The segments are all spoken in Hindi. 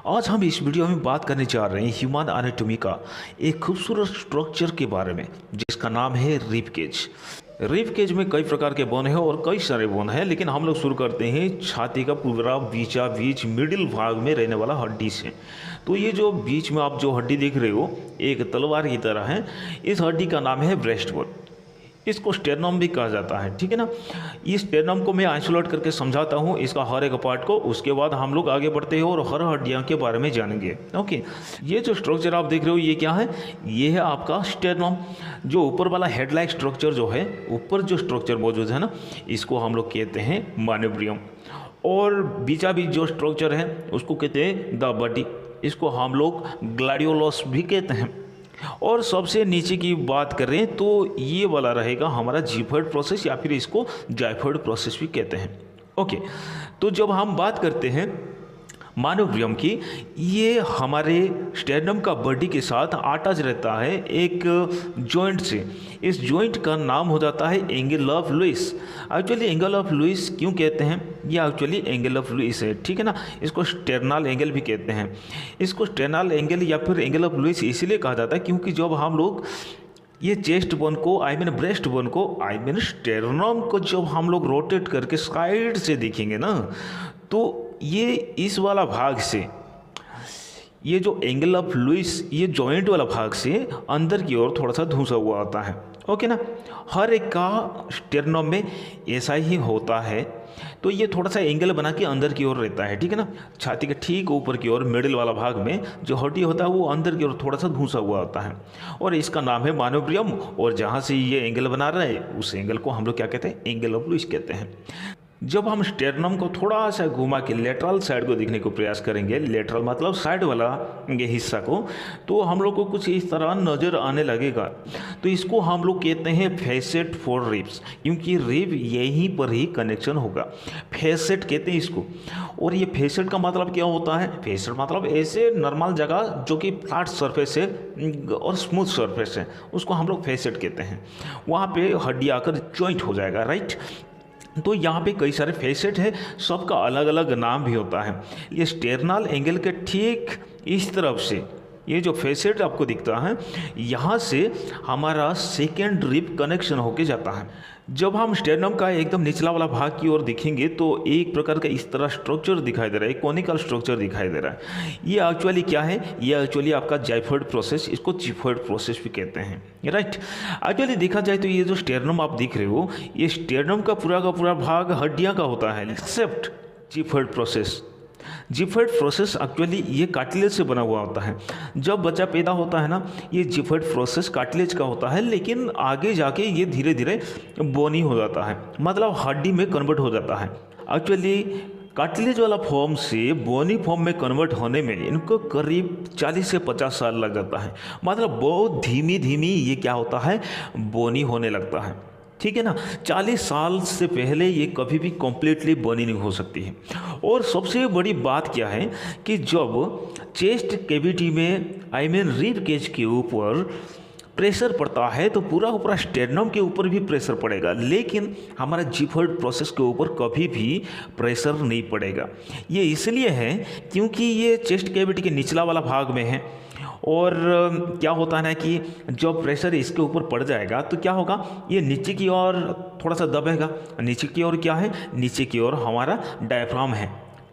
आज हम इस वीडियो में बात करने जा रहे हैं ह्यूमन एनाटॉमी का एक खूबसूरत स्ट्रक्चर के बारे में जिसका नाम है रिब केज। रिब केज में कई प्रकार के बोन हैं और कई सारे बोन हैं, लेकिन हम लोग शुरू करते हैं छाती का पूरा बीचा बीच मिडिल भाग में रहने वाला हड्डी से। तो ये जो बीच में आप जो हड्डी देख रहे हो एक तलवार की तरह है, इस हड्डी का नाम है ब्रेस्ट बोन। इसको स्टेरनम भी कहा जाता है, ठीक है ना। इस स्टेरनम को मैं आइसोलेट करके समझाता हूँ इसका हर एक पार्ट को, उसके बाद हम लोग आगे बढ़ते हैं और हर हड्डियों के बारे में जानेंगे। ओके, ये जो स्ट्रक्चर आप देख रहे हो ये क्या है? ये है आपका स्टेरनम। जो ऊपर वाला हेड लाइक स्ट्रक्चर जो है, ऊपर जो स्ट्रक्चर मौजूद है ना, इसको हम लोग कहते हैं माइनोब्रियम। और बीचा बीच जो स्ट्रक्चर है उसको कहते हैं द बॉडी, इसको हम लोग ग्लैडियोलस भी कहते हैं। और सबसे नीचे की बात करें तो ये वाला रहेगा हमारा जिफर्ड प्रोसेस, या फिर इसको जाइफर्ड प्रोसेस भी कहते हैं। ओके, तो जब हम बात करते हैं माइनोब्रियम की, ये हमारे स्टेरनम का बॉडी के साथ अटैच रहता है एक जॉइंट से। इस जॉइंट का नाम हो जाता है angle of Lewis. Actually angle of Lewis क्यों कहते हैं? ये एक्चुअली एंगल ऑफ लुइस है, ठीक है ना। इसको स्टेरनल एंगल भी कहते हैं। इसको स्टेरनल एंगल या फिर एंगल ऑफ लुइस इसलिए कहा जाता है क्योंकि जब हम लोग ये चेस्ट बोन को ब्रेस्ट बोन को स्टेरनम को जब हम लोग रोटेट करके साइड से देखेंगे ना, तो ये इस वाला भाग से, ये जो एंगल ऑफ लुइस ये जॉइंट वाला भाग से अंदर की ओर थोड़ा सा धंसा हुआ आता है। ओके ना, हर एक का स्टेरनम में ऐसा ही होता है। तो ये थोड़ा सा एंगल बना के अंदर की ओर रहता है, ठीक है ना। छाती के ठीक ऊपर की ओर मिडिल वाला भाग में जो हड्डी होता है वो अंदर की ओर थोड़ा सा धंसा हुआ आता है, और इसका नाम है माइनोब्रियम। और जहाँ से ये एंगल बना रहा है उस एंगल को हम लोग क्या कहते हैं? एंगल ऑफ लुइस कहते हैं। जब हम स्टेरनम को थोड़ा सा घुमा के लेटरल साइड को देखने को प्रयास करेंगे, लेटरल मतलब साइड वाला ये हिस्सा को, तो हम लोग को कुछ इस तरह नज़र आने लगेगा। तो इसको हम लोग कहते हैं फेसेट फॉर रिब्स, क्योंकि रिब यहीं पर ही कनेक्शन होगा। फेसेट कहते हैं इसको। और ये फेसेट का मतलब क्या होता है? फेसेट मतलब ऐसे नॉर्मल जगह जो कि फ्लैट सरफेस है और स्मूथ सरफेस है, उसको हम लोग फेसेट कहते हैं। वहाँ पे हड्डी आकर जॉइंट हो जाएगा, राइट। तो यहाँ पे कई सारे फेसेट है, सबका अलग अलग नाम भी होता है। ये स्टेरनल एंगल के ठीक इस तरफ से ये जो फेसेट आपको दिखता है, यहाँ से हमारा सेकेंड रिब कनेक्शन होके जाता है। जब हम स्टेरनम का एकदम निचला वाला भाग की ओर देखेंगे तो एक प्रकार का इस तरह स्ट्रक्चर दिखाई दे रहा है, कोनिकल स्ट्रक्चर दिखाई दे रहा है। ये एक्चुअली क्या है? ये एक्चुअली आपका जाइफर्ड प्रोसेस, इसको जिफर्ड प्रोसेस भी कहते हैं, राइट। एक्चुअली देखा जाए तो ये जो स्टेरनम आप दिख रहे हो, ये स्टेरनम का पूरा भाग हड्डियाँ का होता है, एक्सेप्ट जिफर्ड प्रोसेस। जिफर्ड प्रोसेस एक्चुअली ये कार्टिलेज से बना हुआ होता है। जब बच्चा पैदा होता है ना, ये जिफर्ड प्रोसेस कार्टिलेज का होता है, लेकिन आगे जाके ये धीरे धीरे बोनी हो जाता है, मतलब हड्डी में कन्वर्ट हो जाता है। एक्चुअली कार्टिलेज वाला फॉर्म से बोनी फॉर्म में कन्वर्ट होने में इनको करीब 40 से 50 साल लग जाता है। मतलब बहुत धीमी धीमी ये क्या होता है? बोनी होने लगता है, ठीक है ना। 40 साल से पहले ये कभी भी कम्प्लीटली बनी नहीं हो सकती है। और सबसे बड़ी बात क्या है कि जब चेस्ट कैविटी में रिब केज के ऊपर प्रेशर पड़ता है तो पूरा स्टेरनम के ऊपर भी प्रेशर पड़ेगा, लेकिन हमारा जिफर्ड प्रोसेस के ऊपर कभी भी प्रेशर नहीं पड़ेगा। ये इसलिए है क्योंकि ये चेस्ट कैविटी के निचला वाला भाग में है। और क्या होता है ना कि जब प्रेशर इसके ऊपर पड़ जाएगा तो क्या होगा? ये नीचे की ओर थोड़ा सा दबेगा। नीचे की ओर क्या है? नीचे की ओर हमारा डायफ्राम है,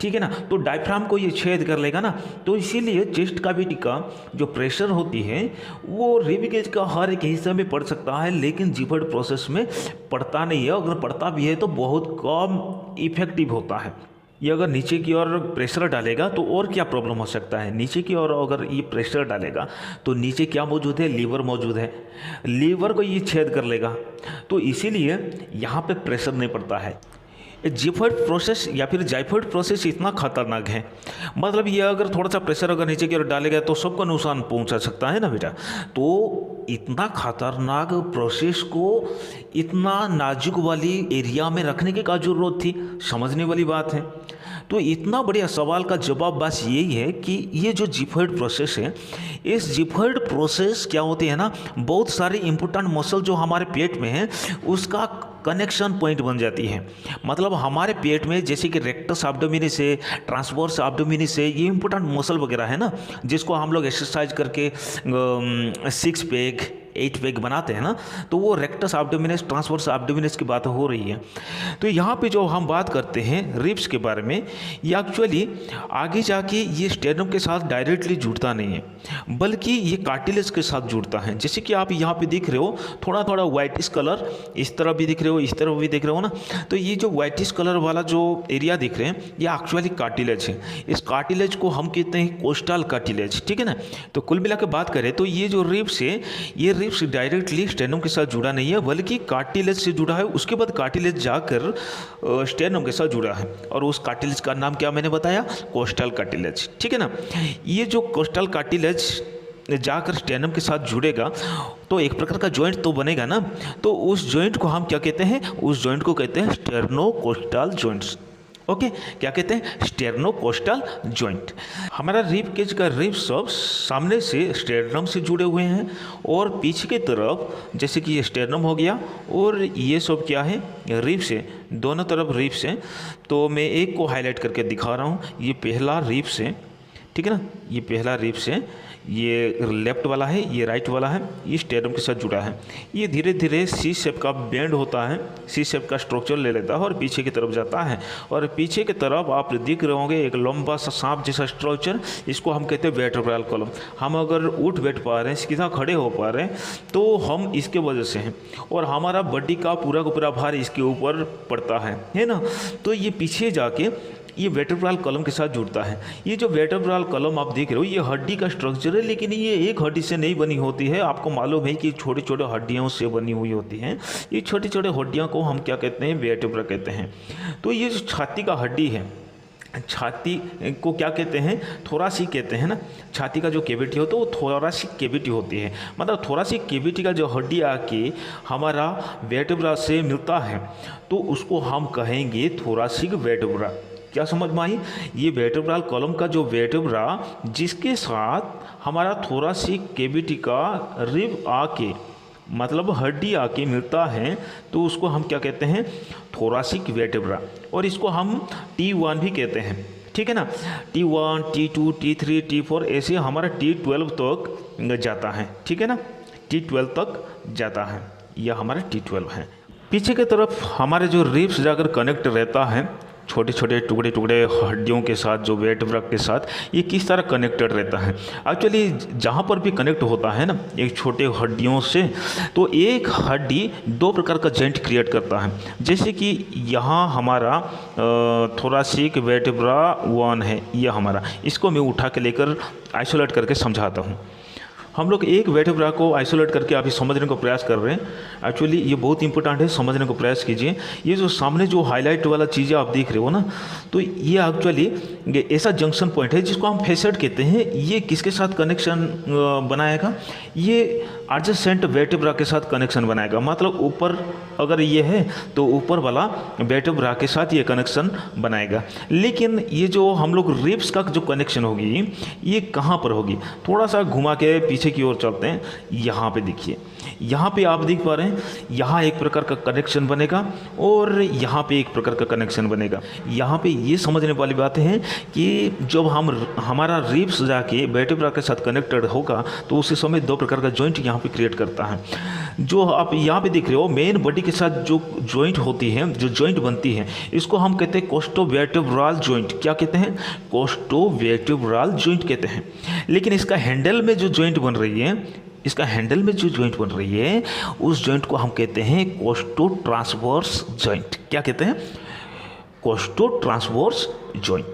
ठीक है ना। तो डायफ्राम को ये छेद कर लेगा ना, तो इसीलिए चेस्ट कैविटी का जो प्रेशर होती है वो रिब केज का हर एक हिस्से में पड़ सकता है, लेकिन जिफर्ड प्रोसेस में पड़ता नहीं है। अगर पड़ता भी है तो बहुत कम इफेक्टिव होता है। ये अगर नीचे की ओर प्रेशर डालेगा तो और क्या प्रॉब्लम हो सकता है? नीचे की ओर अगर ये प्रेशर डालेगा तो नीचे क्या मौजूद है? लीवर मौजूद है। लीवर को ये छेद कर लेगा, तो इसीलिए यहाँ पे प्रेशर नहीं पड़ता है। जिफर्ड प्रोसेस या फिर जाइफर्ड प्रोसेस इतना खतरनाक है, मतलब ये अगर थोड़ा सा प्रेशर अगर नीचे की ओर डालेगा तो सबको नुकसान पहुंचा सकता है ना बेटा। तो इतना खतरनाक प्रोसेस को इतना नाजुक वाली एरिया में रखने की क्या जरूरत थी? समझने वाली बात है। तो इतना बढ़िया सवाल का जवाब बस यही है कि ये जो जिफर्ड प्रोसेस है, इस जिफर्ड प्रोसेस क्या होती है ना, बहुत सारे इम्पोर्टेंट मसल जो हमारे पेट में है उसका कनेक्शन पॉइंट बन जाती है। मतलब हमारे पेट में जैसे कि रेक्टस एब्डोमिनिस है, ट्रांसवर्स एब्डोमिनिस है, ये इंपॉर्टेंट मसल वगैरह है ना, जिसको हम लोग एक्सरसाइज करके 6 पैक 8 पैक बनाते हैं ना, तो वो रेक्टस एब्डोमिनस ट्रांसवर्स एब्डोमिनस की बात हो रही है। तो यहाँ पे जो हम बात करते हैं रिब्स के बारे में, ये एक्चुअली आगे जाके ये स्टेर्नम के साथ डायरेक्टली जुड़ता नहीं है, बल्कि ये कार्टिलेज के साथ जुड़ता है। जैसे कि आप यहाँ पे दिख रहे हो थोड़ा थोड़ा व्हाइटिश कलर, इस तरफ भी दिख रहे हो, इस तरफ भी दिख रहे हो ना, तो ये जो व्हाइटिश कलर वाला जो एरिया दिख रहे हैं ये एक्चुअली कार्टिलेज है। इस कार्टिलेज को हम कहते हैं कोस्टल कार्टिलेज, ठीक है ना। तो कुल मिला के बात करें तो ये जो रिब्स है, ये रिब्स डायरेक्टली स्टेर्नम के साथ जुड़ा नहीं है, बल्कि कार्टिलेज से जुड़ा है। उसके बाद कार्टिलेज जाकर स्टेर्नम के साथ जुड़ा है, और उस कार्टिलेज का नाम क्या मैंने बताया, कोस्टल कार्टिलेज, ठीक है ना। ये जो कोस्टल कार्टिलेज जाकर स्टेर्नम के साथ जुड़ेगा तो एक प्रकार का जॉइंट तो बनेगा ना, तो उस जॉइंट को हम क्या कहते हैं, उस जॉइंट को कहते हैं स्टेर्नोकोस्टल जॉइंट्स। ओके, क्या कहते हैं, स्टेर्नोकोस्टल जॉइंट। हमारा रिब केज का रिब सब सामने से स्टेर्नम से जुड़े हुए हैं, और पीछे की तरफ जैसे कि ये स्टेर्नम हो गया, और ये सब क्या है, रिब से, दोनों तरफ रिब से। तो मैं एक को हाईलाइट करके दिखा रहा हूँ, ये पहला रिब से, ठीक है ना, ये पहला रिब से, ये लेफ्ट वाला है, ये राइट वाला है, ये स्टेर्नम के साथ जुड़ा है। ये धीरे धीरे सी शेप का बेंड होता है, सी शेप का स्ट्रक्चर ले लेता है और पीछे की तरफ जाता है। और पीछे की तरफ आप दिख रहे होंगे एक लंबा सा सांप जैसा स्ट्रक्चर, इसको हम कहते हैं वर्टेब्रल कॉलम। हम अगर उठ बैठ पा रहे हैं, सीधा खड़े हो पा रहे हैं, तो हम इसके वजह से हैं, और हमारा बॉडी का पूरा भार इसके ऊपर पड़ता है ना। तो ये पीछे जाके ये वर्टेब्रल कॉलम के साथ जुड़ता है। ये जो वर्टेब्रल कॉलम आप देख रहे हो, ये हड्डी का स्ट्रक्चर है, लेकिन ये एक हड्डी से नहीं बनी होती है। आपको मालूम है कि छोटे छोटे हड्डियों से बनी हुई होती हैं। ये छोटी छोटे हड्डियों को हम क्या कहते हैं, वर्टेब्रा कहते हैं। तो ये जो छाती का हड्डी है, छाती को क्या कहते हैं, थोरासिक कहते हैं ना। छाती का जो कैविटी होता है वो थोरासिक कैविटी होती है। मतलब थोरासिक कैविटी का जो हड्डी आके हमारा वर्टेब्रा से मिलता है, तो उसको हम कहेंगे थोरासिक वर्टेब्रा। क्या समझ में आई, ये वर्टेब्रल कॉलम का जो वर्टेब्रा जिसके साथ हमारा थोरासिक कैविटी का रिब आके, मतलब हड्डी आके मिलता है, तो उसको हम क्या कहते हैं, थोरासिक वर्टेब्रा। और इसको हम T1 भी कहते हैं, ठीक है ना। T1, T2, T3, T4 ऐसे हमारा T12 तक जाता है, ठीक है ना। T12 तक जाता है, यह हमारा T12 है। पीछे की तरफ हमारे जो रिब्स जाकर कनेक्ट रहता है छोटे छोटे टुकड़े टुकड़े हड्डियों के साथ, जो वर्टेब्रा के साथ, ये किस तरह कनेक्टेड रहता है। एक्चुअली जहाँ पर भी कनेक्ट होता है ना एक छोटे हड्डियों से, तो एक हड्डी दो प्रकार का जॉइंट क्रिएट करता है। जैसे कि यहाँ हमारा थोरासिक वर्टेब्रा 1 है, ये हमारा, इसको मैं उठा के लेकर आइसोलेट करके समझाता हूँ। हम लोग एक वर्टेब्रा को आइसोलेट करके अभी समझने का प्रयास कर रहे हैं। एक्चुअली ये बहुत इंपॉर्टेंट है, समझने का प्रयास कीजिए। ये जो सामने जो हाईलाइट वाला चीज़ें आप देख रहे हो ना, तो ये एक्चुअली ऐसा जंक्शन पॉइंट है जिसको हम फेसेट कहते हैं। ये किसके साथ कनेक्शन बनाएगा, ये एडजेसेंट वर्टेब्रा के साथ कनेक्शन बनाएगा। मतलब ऊपर अगर ये है तो ऊपर वाला वर्टेब्रा के साथ ये कनेक्शन बनाएगा। लेकिन ये जो हम लोग रिब्स का जो कनेक्शन होगी, ये कहाँ पर होगी, थोड़ा सा घुमा के पीछे की ओर चलते हैं। यहाँ पे देखिए, यहाँ पे आप देख पा रहे हैं, यहाँ एक प्रकार का कनेक्शन बनेगा और यहाँ पे एक प्रकार का कनेक्शन बनेगा। यहाँ पे ये समझने वाली बात है कि जब हमारा रिब्स जाके वर्टेब्रा के साथ कनेक्टेड होगा, तो उसी समय दो प्रकार का जॉइंट यहाँ पे क्रिएट करता है। जो आप यहाँ पे देख रहे हो, मेन बॉडी के साथ जो जॉइंट होती है, जो जॉइंट बनती है, इसको हम कहते हैं कोस्टोवर्टेब्रल जॉइंट। क्या कहते हैं, कोस्टोवर्टेब्रल जॉइंट कहते हैं। लेकिन इसका हैंडल में जो जॉइंट बन रही है, इसका हैंडल में जो जॉइंट बन रही है, उस जॉइंट को हम कहते हैं कोस्टो ट्रांसवर्स जॉइंट। क्या कहते हैं, कोस्टो ट्रांसवर्स जॉइंट।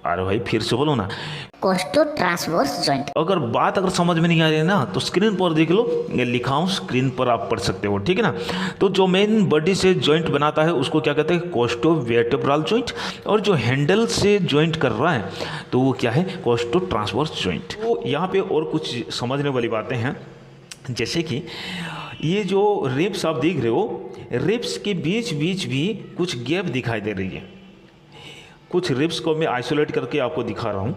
अरे भाई फिर से बोलो ना, कोस्टो ट्रांसवर्स जॉइंट। अगर समझ में नहीं आ रही है ना, तो स्क्रीन पर देख लो, ये लिखा हूँ, स्क्रीन पर आप पढ़ सकते हो, ठीक है ना। तो जो मेन बॉडी से जॉइंट बनाता है उसको क्या कहते हैं, कोस्टोवर्टेब्रल जॉइंट। और जो हैंडल से जॉइंट कर रहा है तो वो क्या है, कोस्टो ट्रांसवर्स जॉइंट। तो यहाँ पे और कुछ समझने वाली बातें हैं, जैसे कि ये जो रिब्स आप देख रहे हो, रिब्स के बीच बीच भी कुछ गैप दिखाई दे रही है। कुछ रिब्स को मैं आइसोलेट करके आपको दिखा रहा हूँ।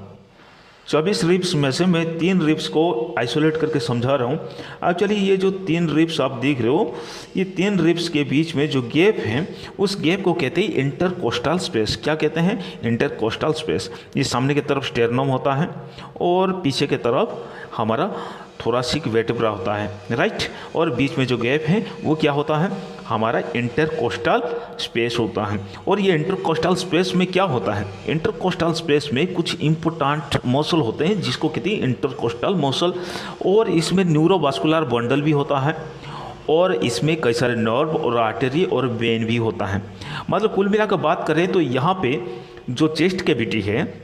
24 रिब्स में से मैं 3 रिब्स को आइसोलेट करके समझा रहा हूँ। एक्चुअली ये जो 3 रिब्स आप देख रहे हो, ये 3 रिब्स के बीच में जो गैप है उस गैप को कहते हैं इंटरकोस्टल स्पेस। क्या कहते हैं? Intercostal space. ये सामने की तरफ स्टेरनम होता है और पीछे की तरफ हमारा थोरासिक वर्टेब्रा होता है, राइट। और बीच में जो गैप है वो क्या होता है? हमारा इंटरकोस्टल स्पेस होता है। और ये इंटरकोस्टल स्पेस में क्या होता है? इंटरकोस्टल स्पेस में कुछ इम्पोर्टेंट मसल होते हैं जिसको कहते हैं इंटरकोस्टल मसल, और इसमें न्यूरोवास्कुलर बंडल भी होता है, और इसमें कई सारे नर्व और आर्टरी और वेन भी होता है। मतलब कुल मिलाकर बात करें तो यहाँ पे जो चेस्ट कैविटी है,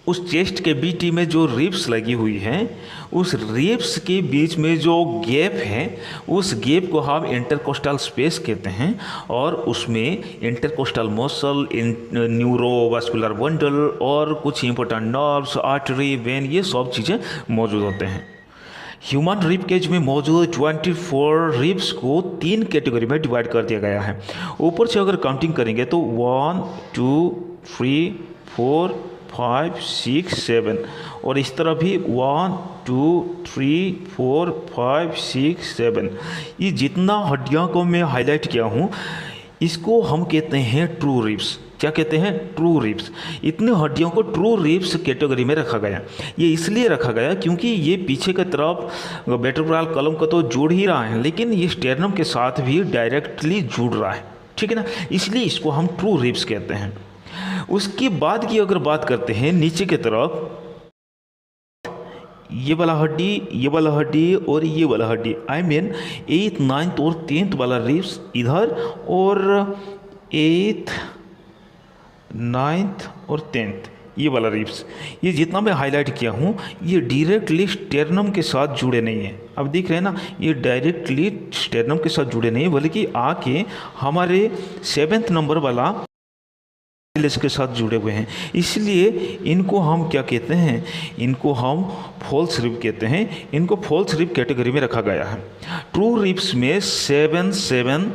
उस चेस्ट के बीटी में जो रिब्स लगी हुई हैं, उस रिब्स के बीच में जो गैप है उस गैप को हम इंटरकोस्टल स्पेस कहते हैं। और उसमें इंटरकोस्टल मसल, न्यूरोवास्कुलर बंडल और कुछ इंपॉर्टेंट नर्व्स, आर्टरी, वेन, ये सब चीज़ें मौजूद होते हैं। ह्यूमन रिब केज में मौजूद 24 रिब्स को 3 कैटेगरी में डिवाइड कर दिया गया है। ऊपर से अगर काउंटिंग करेंगे तो 1 2 3 4 5 6 7, और इस तरह भी 1 2 3 4 5 6 7। ये जितना हड्डियों को मैं हाईलाइट किया हूँ इसको हम कहते हैं ट्रू रिब्स। क्या कहते हैं? True ribs. इतने हड्डियों को ट्रू रिब्स कैटेगरी में रखा गया। ये इसलिए रखा गया क्योंकि ये पीछे की तरफ वर्टेब्रल कॉलम को तो जोड़ ही रहा है, लेकिन ये स्टेरनम के साथ भी डायरेक्टली जुड़ रहा है, ठीक है ना। इसलिए इसको हम ट्रू रिब्स कहते हैं। उसके बाद की अगर बात करते हैं नीचे की तरफ, ये वाला हड्डी, ये वाला हड्डी और ये वाला हड्डी, आई मीन 8th 9th और 10th वाला रिब्स इधर, और 8th 9th और 10th ये वाला रिब्स, ये जितना मैं हाईलाइट किया हूँ ये डायरेक्टली स्टेरनम के साथ जुड़े नहीं हैं। अब देख रहे हैं ना, ये डायरेक्टली स्टेरनम के साथ जुड़े नहीं, बल्कि आके हमारे 7th नंबर वाला के साथ जुड़े हुए हैं। इसलिए इनको हम क्या कहते हैं? इनको हम फॉल्स रिब कहते हैं। इनको फॉल्स रिब कैटेगरी में रखा गया है। ट्रू रिब्स में 7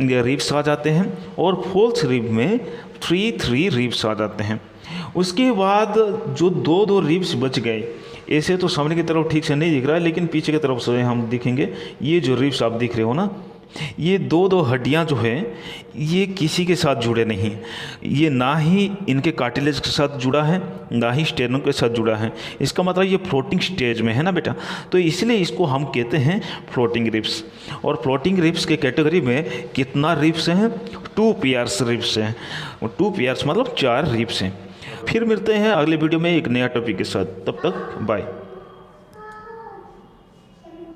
रिब्स आ जाते हैं और फॉल्स रिब में 3 रिब्स आ जाते हैं। उसके बाद जो 2 रिब्स बच गए, ऐसे तो सामने की तरफ ठीक से नहीं दिख रहा है, लेकिन पीछे की तरफ से हम दिखेंगे। ये जो रिब्स आप दिख रहे हो ना, ये 2 हड्डियां जो है ये किसी के साथ जुड़े नहीं। ये ना ही इनके कार्टिलेज के साथ जुड़ा है, ना ही स्टेरनम के साथ जुड़ा है। इसका मतलब ये फ्लोटिंग स्टेज में है ना बेटा, तो इसलिए इसको हम कहते हैं फ्लोटिंग रिब्स। और फ्लोटिंग रिब्स के कैटेगरी में कितना रिब्स हैं? 2 पेयर्स रिब्स हैं। 2 पेयर्स मतलब 4 रिब्स हैं। फिर मिलते हैं अगले वीडियो में एक नया टॉपिक के साथ। तब तक बाय।